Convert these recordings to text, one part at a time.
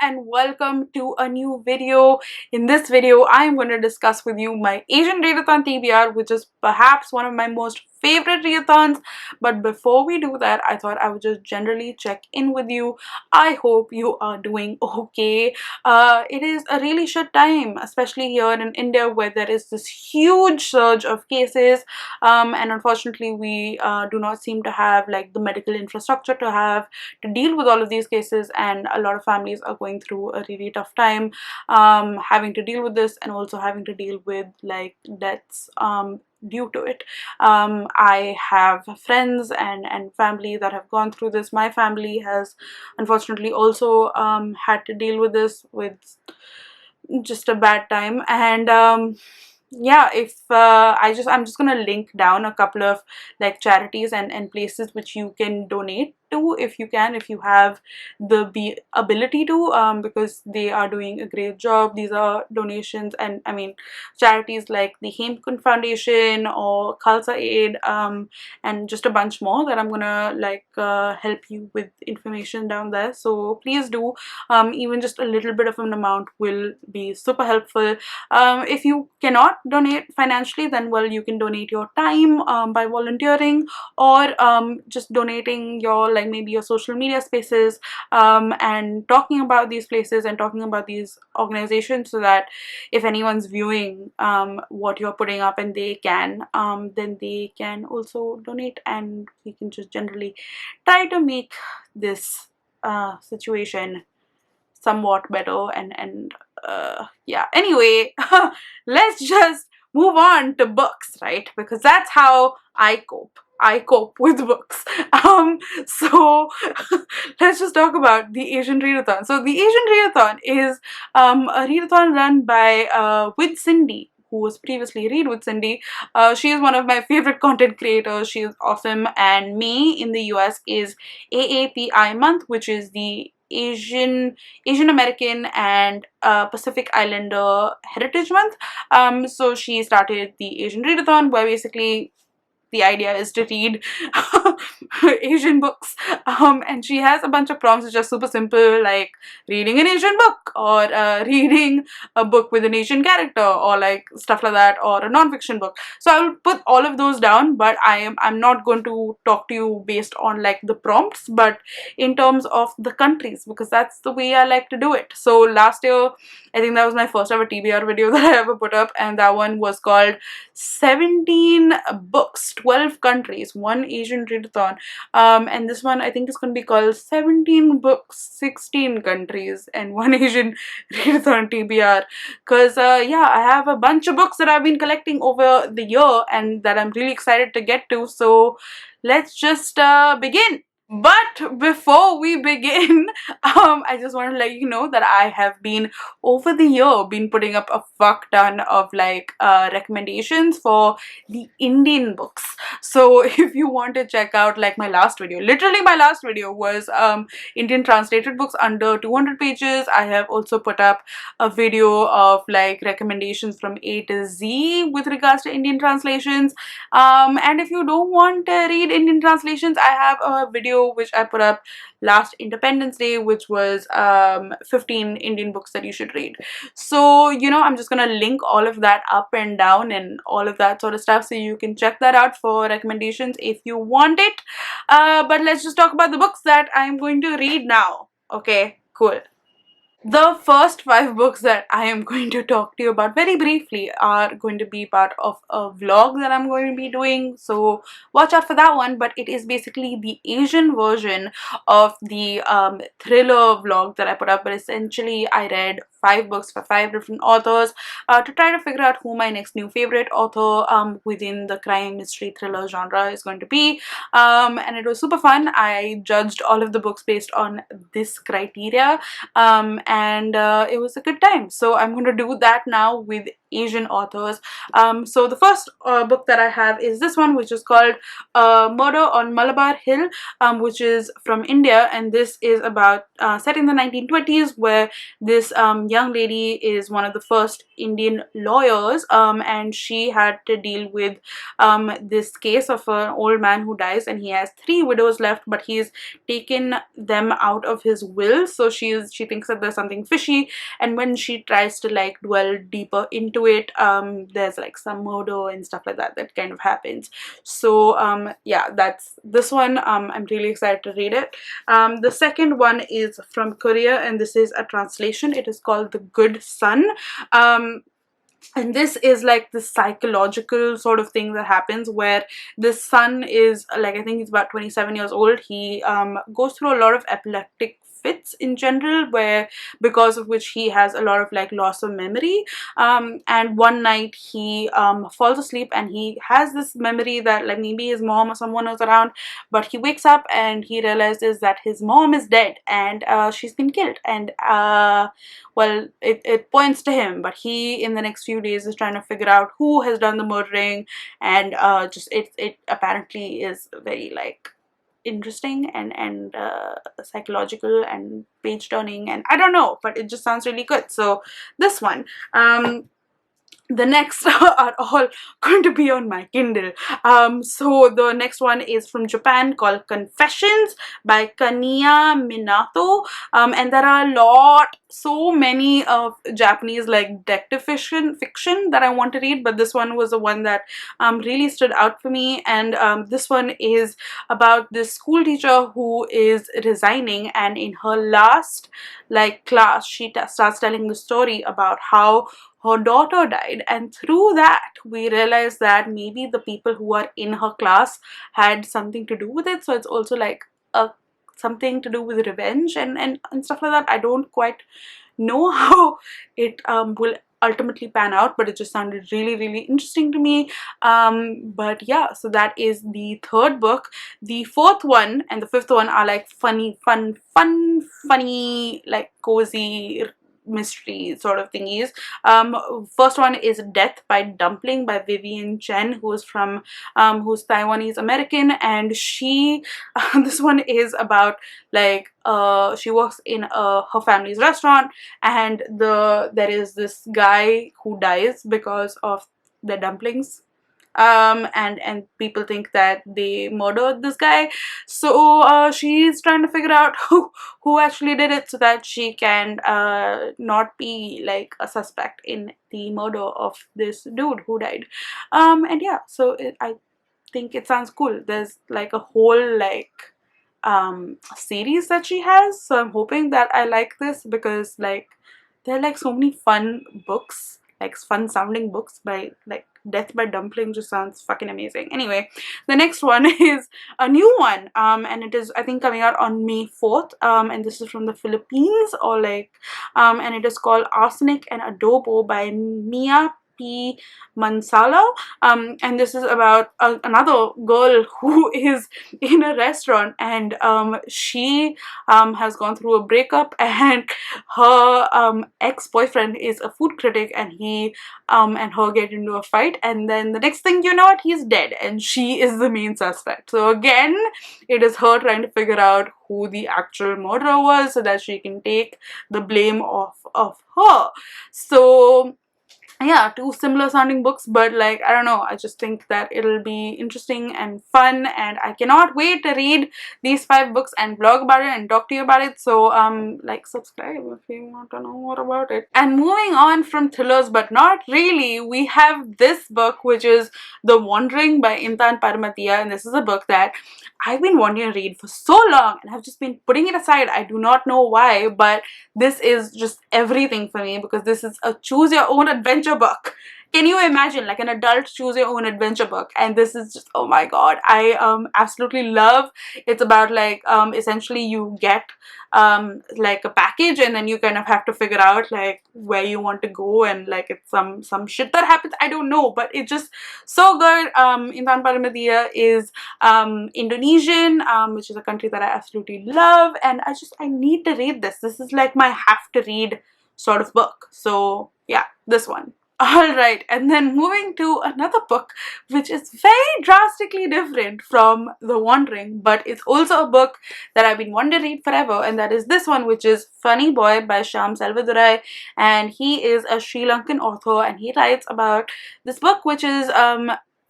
and welcome to a new video. In this video, I am going to discuss with you my Asian Readathon TBR, which is perhaps one of my most favorite readathons. But before we do that, I thought I would just generally check in with you. I hope you are doing okay. It is a really shit time, especially here in India, where there is this huge surge of cases, and unfortunately we do not seem to have like the medical infrastructure to deal with all of these cases, and a lot of families are going through a really tough time having to deal with this, and also having to deal with like deaths due to it. I have friends and family that have gone through this. My family has unfortunately also had to deal with this, with just a bad time. And yeah, if I'm just gonna link down a couple of like charities and places which you can donate to if you can, if you have the ability to, because they are doing a great job. These are donations, and I mean charities like the Hemkund Foundation or Khalsa Aid, and just a bunch more that I'm gonna like help you with information down there. So please do, even just a little bit of an amount will be super helpful. If you cannot donate financially, then well, you can donate your time by volunteering, or just donating your like maybe your social media spaces, and talking about these places and talking about these organizations, so that if anyone's viewing what you're putting up and they can, then they can also donate, and we can just generally try to make this situation somewhat better. And yeah, anyway, let's just move on to books, right? Because that's how I cope with books. So let's just talk about the Asian Readathon. So the Asian Readathon is a readathon run by with Cindy, who was previously Read with Cindy. She is one of my favorite content creators. She is awesome. And May in the US is AAPI month, which is the Asian American and Pacific Islander Heritage Month. So she started the Asian Readathon, where basically the idea is to read Asian books, and she has a bunch of prompts which are super simple, like reading an Asian book, or reading a book with an Asian character, or like stuff like that, or a non-fiction book. So I will put all of those down, but I'm not going to talk to you based on like the prompts, but in terms of the countries, because that's the way I like to do it. So last year, I think that was my first ever TBR video that I ever put up, and that one was called 17 books, 12 countries, one Asian Readathon. And this one I think is going to be called 17 books, 16 countries, and one Asian Readathon TBR. Because yeah, I have a bunch of books that I've been collecting over the year and that I'm really excited to get to. So let's just begin. But before we begin, I just want to let you know that I have been over the year been putting up a fuck ton of like recommendations for the Indian books. So if you want to check out like my last video, literally my last video was Indian translated books under 200 pages. I have also put up a video of like recommendations from A to Z with regards to Indian translations. And if you don't want to read Indian translations, I have a video which I put up last Independence Day, which was 15 Indian books that you should read. So you know, I'm just gonna link all of that up and down and all of that sort of stuff, so you can check that out for recommendations if you want it. But let's just talk about the books that I'm going to read now. Okay, cool. The first 5 books that I am going to talk to you about very briefly are going to be part of a vlog that I'm going to be doing, so watch out for that one. But it is basically the Asian version of the thriller vlog that I put up. But essentially I read 5 books for 5 different authors to try to figure out who my next new favorite author within the crime, mystery, thriller genre is going to be. And it was super fun. I judged all of the books based on this criteria, and it was a good time. So I'm going to do that now with Asian authors. So the first book that I have is this one, which is called Murder on Malabar Hill, which is from India, and this is about set in the 1920s, where this young lady is one of the first Indian lawyers, and she had to deal with this case of an old man who dies, and he has 3 widows left, but he's taken them out of his will. So she thinks that there's something fishy, and when she tries to like dwell deeper into it, there's like some murder and stuff like that that kind of happens. So yeah, that's this one. I'm really excited to read it. The second one is from Korea, and this is a translation. It is called The Good Son. And this is like the psychological sort of thing that happens, where this son is like, I think he's about 27 years old. He goes through a lot of epileptic fits in general, where because of which he has a lot of like loss of memory, and one night he falls asleep, and he has this memory that like maybe his mom or someone is around, but he wakes up and he realizes that his mom is dead, and she's been killed, and well, it points to him, but he in the next few days is trying to figure out who has done the murdering, and just it apparently is very like interesting and psychological and page turning, and I don't know, but it just sounds really good. So this one, the next are all going to be on my Kindle. So the next one is from Japan, called Confessions by Kaniya Minato, and there are so many of Japanese like detective fiction that I want to read, but this one was the one that really stood out for me. And this one is about this school teacher who is resigning, and in her last like class, she starts telling the story about how her daughter died, and through that we realized that maybe the people who are in her class had something to do with it. So it's also like a something to do with revenge and stuff like that. I don't quite know how it will ultimately pan out, but it just sounded really interesting to me. But yeah, so that is the third book. The fourth one and the fifth one are like funny like cozy mystery sort of thingies. First one is Death by Dumpling by Vivian Chen, who's from who's Taiwanese American, and she this one is about like she works in her family's restaurant, and there is this guy who dies because of the dumplings, and people think that they murdered this guy. So she's trying to figure out who actually did it, so that she can not be like a suspect in the murder of this dude who died. And yeah, so I think it sounds cool. There's like a whole like series that she has, so I'm hoping that I like this, because like there are like so many fun books, like fun sounding books. By like Death by Dumpling just sounds fucking amazing. Anyway, the next one is a new one, and it is I think coming out on May 4th, and this is from the Philippines, or like and it is called Arsenic and Adobo by Mia P. Mansala, and this is about another girl who is in a restaurant, and she has gone through a breakup, and her ex-boyfriend is a food critic, and he and her get into a fight, and then the next thing you know it, he's dead, and she is the main suspect. So again, it is her trying to figure out who the actual murderer was, so that she can take the blame of her. So yeah, two similar sounding books, but like I don't know, I just think that it'll be interesting and fun, and I cannot wait to read these 5 books and blog about it and talk to you about it. So like, subscribe if you want to know more about it. And moving on from thrillers, but not really, we have this book, which is The Wandering by Intan Parmatia, and this is a book that I've been wanting to read for so long, and I've just been putting it aside. I do not know why, but this is just everything for me, because this is a choose your own adventure book. Can you imagine, like an adult choose your own adventure book? And this is just, oh my god, I absolutely love. It's about like essentially you get like a package, and then you kind of have to figure out like where you want to go, and like it's some shit that happens, I don't know, but it's just so good. Intan Parmatia is Indonesian, which is a country that I absolutely love, and I need to read this. This is like my have to read sort of book. So yeah, this one. Alright, and then moving to another book which is very drastically different from The Wandering, but it's also a book that I've been wanting to read forever, and that is this one, which is Funny Boy by Shyam Selvadurai, and he is a Sri Lankan author, and he writes about this book which is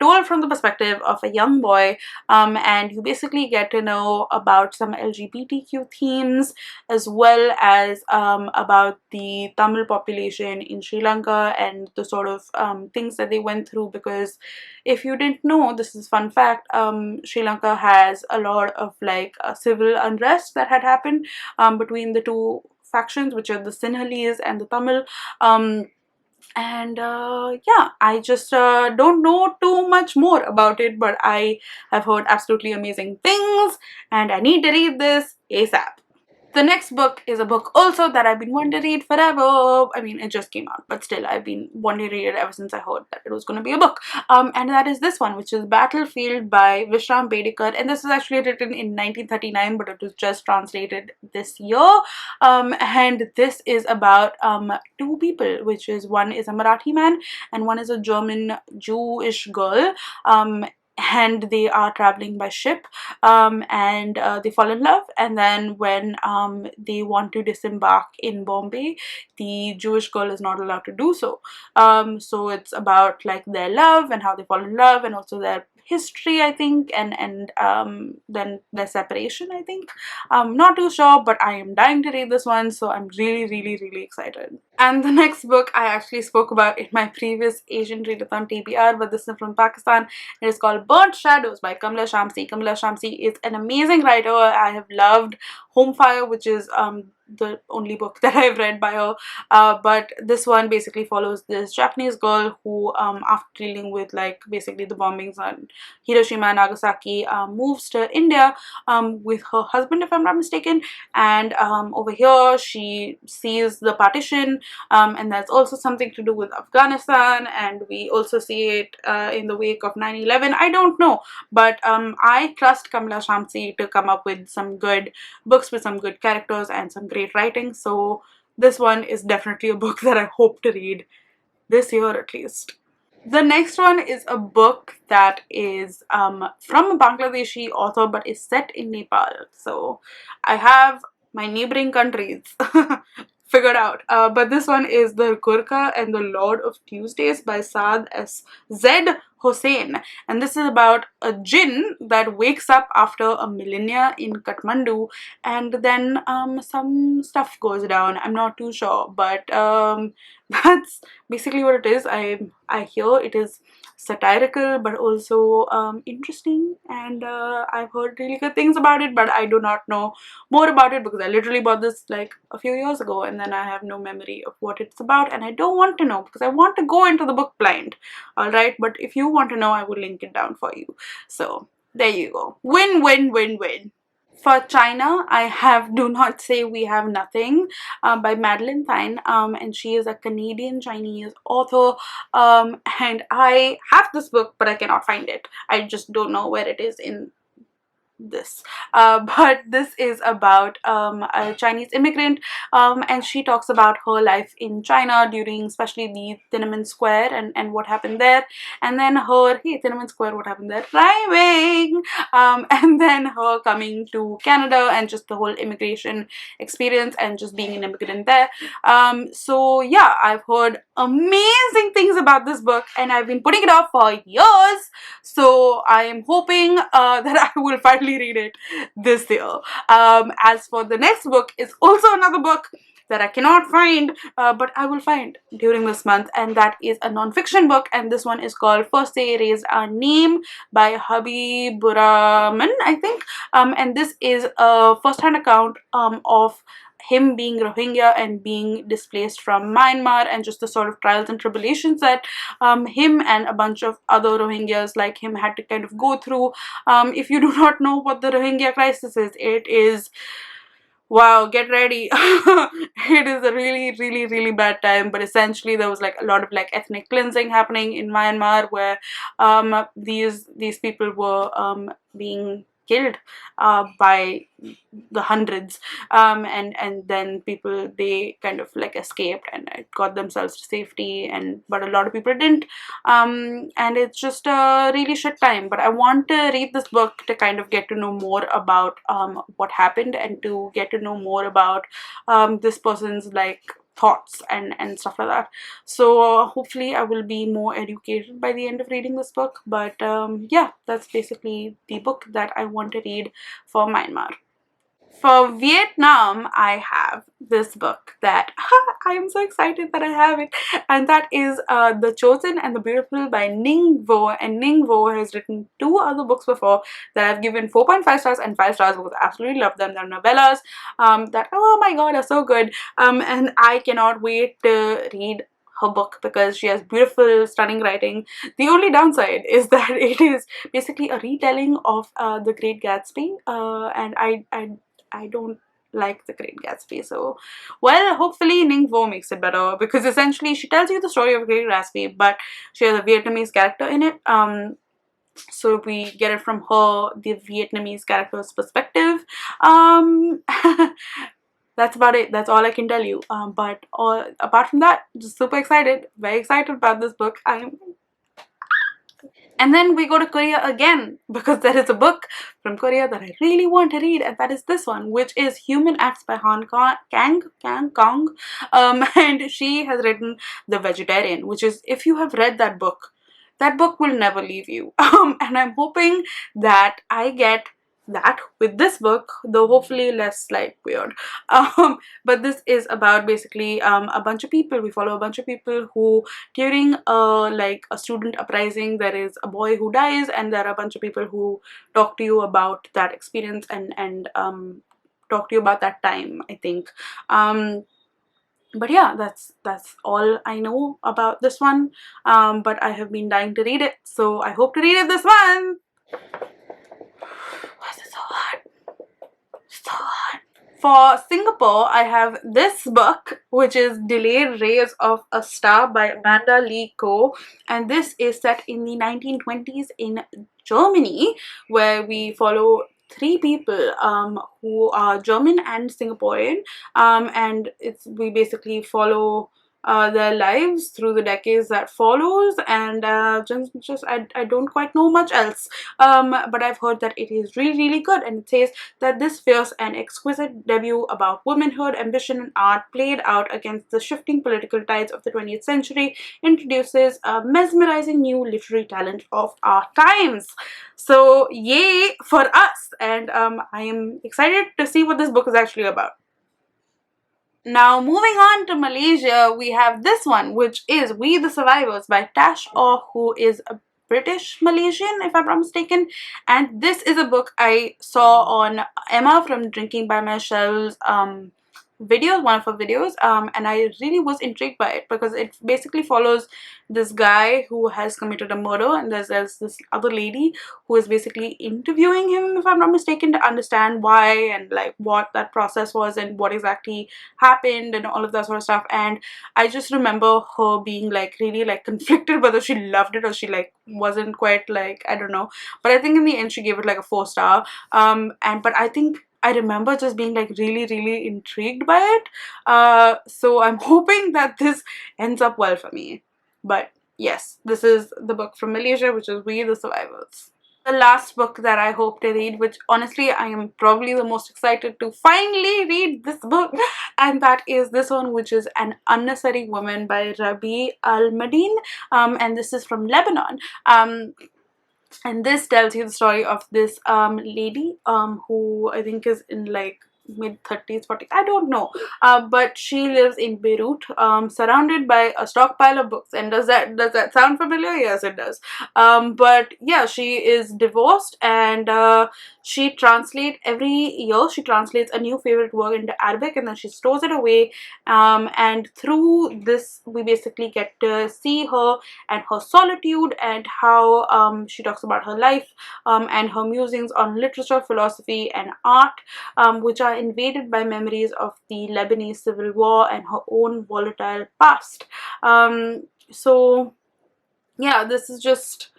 told from the perspective of a young boy, and you basically get to know about some LGBTQ themes as well as about the Tamil population in Sri Lanka and the sort of things that they went through, because if you didn't know, this is fun fact, Sri Lanka has a lot of like civil unrest that had happened between the two factions, which are the Sinhalese and the Tamil. And yeah, I just don't know too much more about it, but I have heard absolutely amazing things and I need to read this ASAP. The next book is a book also that I've been wanting to read forever. I mean, it just came out, but still, I've been wanting to read it ever since I heard that it was going to be a book. And that is this one, which is Battlefield by Vishram Bedekar. And this is actually written in 1939, but it was just translated this year. And this is about two people, which is one is a Marathi man and one is a German Jewish girl. And they are traveling by ship, and they fall in love, and then when they want to disembark in Bombay, the Jewish girl is not allowed to do so. So it's about like their love and how they fall in love, and also their history, I think, and then their separation, I think. I'm not too sure, but I am dying to read this one, so I'm really excited. And the next book I actually spoke about in my previous Asian Readathon TBR, but this is from Pakistan. It is called Burnt Shadows by Kamla Shamsi. Kamla Shamsi is an amazing writer. I have loved Home Fire, which is the only book that I've read by her, but this one basically follows this Japanese girl who, after dealing with like basically the bombings on Hiroshima and Nagasaki, moves to India with her husband, if I'm not mistaken, and over here she sees the partition, and that's also something to do with Afghanistan, and we also see it in the wake of 9/11. I don't know, but I trust Kamla Shamsi to come up with some good books with some good characters and some great writing, so this one is definitely a book that I hope to read this year at least. The next one is a book that is from a Bangladeshi author but is set in Nepal. So I have my neighboring countries figured out. But this one is The Gurkha and the Lord of Tuesdays by Saad S. Z. Hossain, and this is about a jinn that wakes up after a millennia in Kathmandu, and then some stuff goes down. I'm not too sure, but that's basically what it is. I hear it is satirical but also interesting, and I've heard really good things about it, but I do not know more about it because I literally bought this like a few years ago, and then I have no memory of what it's about, and I don't want to know because I want to go into the book blind. Alright, but if you want to know, I will link it down for you. So there you go. Win, win, win, win. For China, I have Do Not Say We Have Nothing by Madeline Thine, and she is a Canadian Chinese author, and I have this book but I cannot find it. I just don't know where it is in this, but this is about a Chinese immigrant, and she talks about her life in China during especially the Tiananmen Square and what happened there, and then her Tiananmen Square, what happened there, rhyming, and then her coming to Canada and just the whole immigration experience and just being an immigrant there. So yeah, I've heard amazing things about this book and I've been putting it off for years, so I am hoping that I will finally read it this year. As for the next book, is also another book that I cannot find, but I will find during this month, and that is a non-fiction book, and this one is called First They Erased Our Name by Habiburaman, I think, and this is a first-hand account of him being Rohingya and being displaced from Myanmar, and just the sort of trials and tribulations that him and a bunch of other Rohingyas like him had to kind of go through. If you do not know what the Rohingya crisis is, it is, wow, get ready. It is a really bad time, but essentially there was like a lot of like ethnic cleansing happening in Myanmar, where these people were being killed by the hundreds, and then people, they kind of like escaped and got themselves to safety, and but a lot of people didn't, and it's just a really shit time. But I want to read this book to kind of get to know more about what happened, and to get to know more about this person's like thoughts and stuff like that. So hopefully I will be more educated by the end of reading this book. But yeah, that's basically the book that I want to read for Myanmar. For Vietnam, I have this book that I am so excited that I have it, and that is The Chosen and the Beautiful by Ninh Vo. And Ninh Vo has written 2 other books before that I've given 4.5 stars and 5 stars because I absolutely love them. They're novellas that, oh my god, are so good, and I cannot wait to read her book because she has beautiful, stunning writing. The only downside is that it is basically a retelling of The Great Gatsby, and I don't like The Great Gatsby. So, well, hopefully Ninh Vo makes it better, because essentially she tells you the story of Great Gatsby, but she has a Vietnamese character in it. So we get it from her, the Vietnamese character's perspective. That's about it. That's all I can tell you. But apart from that, just super excited. Very excited about this book. And then we go to Korea again, because there is a book from Korea that I really want to read, and that is this one, which is Human Acts by Kang Kong. And she has written The Vegetarian, which is, if you have read that book will never leave you. And I'm hoping that I get that with this book, though hopefully less like weird. But this is about basically a bunch of people. We follow a bunch of people who, during like a student uprising, there is a boy who dies, and there are a bunch of people who talk to you about that experience, and talk to you about that time, I think. But yeah, that's all I know about this one. But I have been dying to read it, so I hope to read it this month. Why is it so hard? So hard. For Singapore, I have this book, which is Delayed Rays of a Star by Amanda Lee Ko, and this is set in the 1920s in Germany, where we follow 3 people who are German and Singaporean, and we basically follow their lives through the decades that follows, and I don't quite know much else, but I've heard that it is really good, and it says that this fierce and exquisite debut about womanhood, ambition and art, played out against the shifting political tides of the 20th century, introduces a mesmerizing new literary talent of our times. So yay for us, and I am excited to see what this book is actually about. Now, moving on to Malaysia, we have this one, which is We the Survivors by Tash Orr, who is a British Malaysian, if I'm not mistaken. And this is a book I saw on Emma from Drinking by Michelle's videos, one of her videos, and I really was intrigued by it, because it basically follows this guy who has committed a murder, and there's this other lady who is basically interviewing him, if I'm not mistaken, to understand why and like what that process was and what exactly happened and all of that sort of stuff. And I just remember her being like really like conflicted whether she loved it or she like wasn't quite, like, I don't know, but I think in the end she gave it like a 4-star. But I think I remember just being like really intrigued by it. So I'm hoping that this ends up well for me. But yes, this is the book from Malaysia, which is We the Survivors. The last book that I hope to read, which honestly I am probably the most excited to finally read this book, and that is this one, which is An Unnecessary Woman by Rabi Al-Madin, and this is from Lebanon. And this tells you the story of this lady who I think is in like mid-30s, 40s, I don't know, but she lives in Beirut, surrounded by a stockpile of books. And does that sound familiar? Yes, it does. But yeah, she is divorced, and she translates every year. She translates a new favorite work into Arabic, and then she stores it away. And through this, we basically get to see her and her solitude, and how she talks about her life and her musings on literature, philosophy, and art, which are invaded by memories of the Lebanese civil war and her own volatile past. So yeah, this is just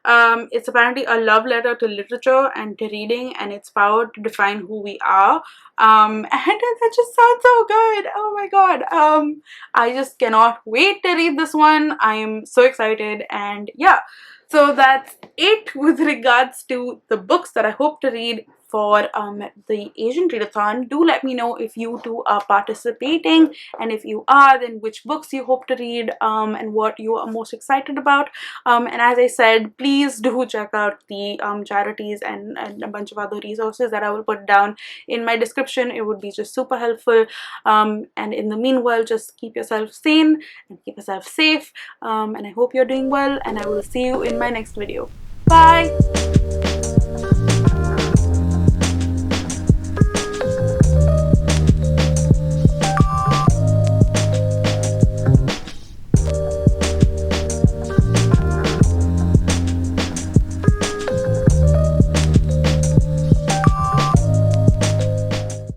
It's apparently a love letter to literature and to reading and its power to define who we are. And that just sounds so good. Oh my god. I just cannot wait to read this one. I am so excited, and yeah. So that's it with regards to the books that I hope to read for the Asian Readathon. Do let me know if you two are participating, and if you are, then which books you hope to read, and what you are most excited about. And as I said, please do check out the charities and a bunch of other resources that I will put down in my description. It would be just super helpful. And in the meanwhile, just keep yourself sane and keep yourself safe. And I hope you're doing well, and I will see you in my next video. Bye!